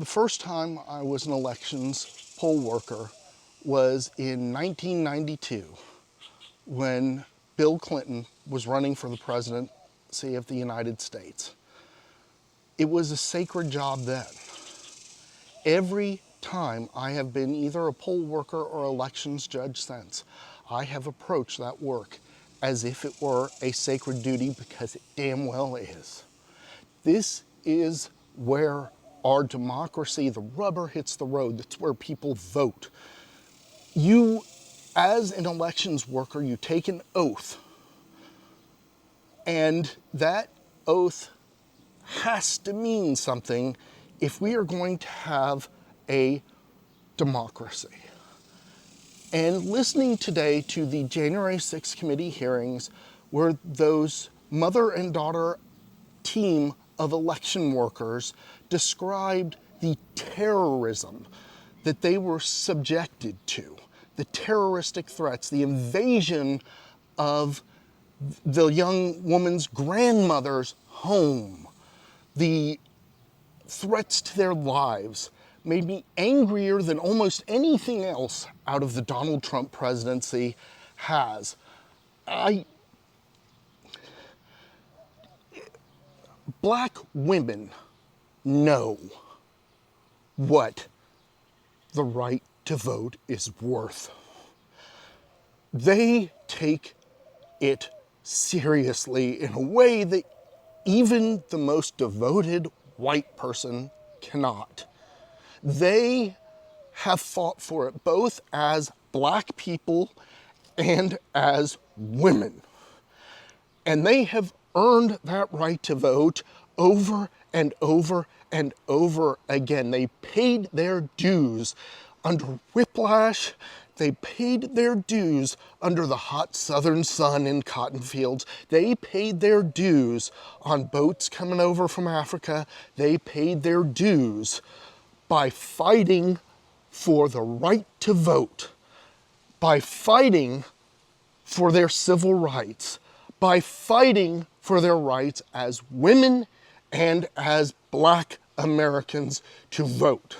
The first time I was an elections poll worker was in 1992 when Bill Clinton was running for the presidency of the United States. It was a sacred job then. Every time I have been either a poll worker or elections judge since, I have approached that work as if it were a sacred duty, because it damn well is. This is where our democracy, the rubber hits the road. That's where people vote. You, as an elections worker, you take an oath, and that oath has to mean something if we are going to have a democracy. And listening today to the January 6th committee hearings, where those mother and daughter team of election workers described the terrorism that they were subjected to, the terroristic threats, the invasion of the young woman's grandmother's home, the threats to their lives, made me angrier than almost anything else out of the Donald Trump presidency has. Black women know what the right to vote is worth. They take it seriously in a way that even the most devoted white person cannot. They have fought for it both as black people and as women. And they have earned that right to vote over and over and over again. They paid their dues under whiplash. They paid their dues under the hot southern sun in cotton fields. They paid their dues on boats coming over from Africa. They paid their dues by fighting for the right to vote, by fighting for their civil rights, by fighting for their rights as women and as black Americans to vote.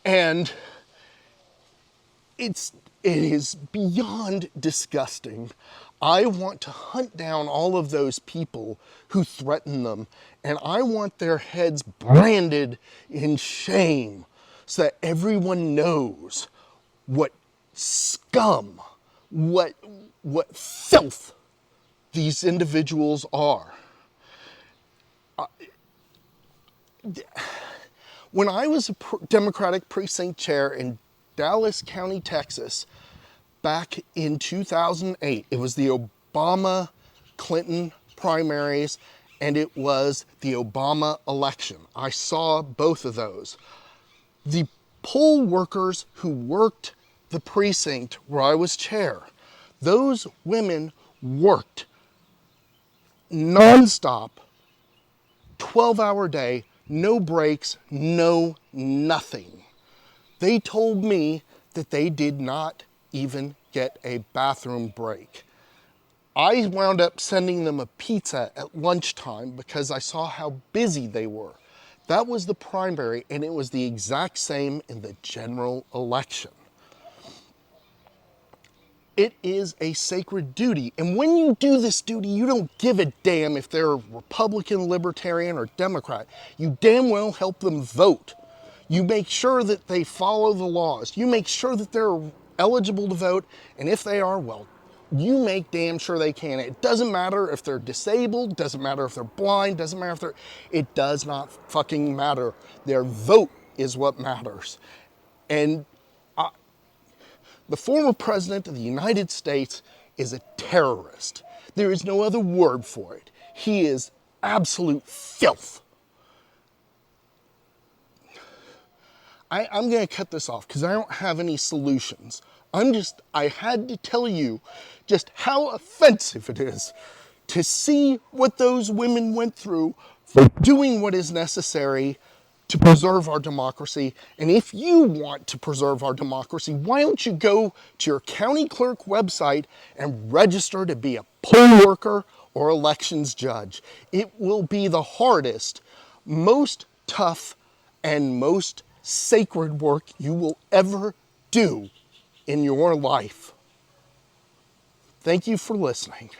And it is beyond disgusting. I want to hunt down all of those people who threaten them, and I want their heads branded in shame so that everyone knows what scum, what filth these individuals are. When I was a Democratic precinct chair in Dallas County, Texas, back in 2008, it was the Obama-Clinton primaries, and it was the Obama election. I saw both of those. The poll workers who worked the precinct where I was chair, those women worked nonstop, 12-hour day, no breaks, no nothing. They told me that they did not even get a bathroom break. I wound up sending them a pizza at lunchtime because I saw how busy they were. That was the primary, and it was the exact same in the general election. It is a sacred duty, and when you do this duty, you don't give a damn if they're Republican, Libertarian, or Democrat. You damn well help them vote. You make sure that they follow the laws. You make sure that they're eligible to vote, and if they are, well, you make damn sure they can. It doesn't matter if they're disabled, doesn't matter if they're blind, doesn't matter if they're, it does not fucking matter. Their vote is what matters. And the former president of the United States is a terrorist. There is no other word for it. He is absolute filth. I'm going to cut this off because I don't have any solutions. I had to tell you just how offensive it is to see what those women went through for doing what is necessary to preserve our democracy. And if you want to preserve our democracy, why don't you go to your county clerk website and register to be a poll worker or elections judge? It will be the hardest, most tough and most sacred work you will ever do in your life. Thank you for listening.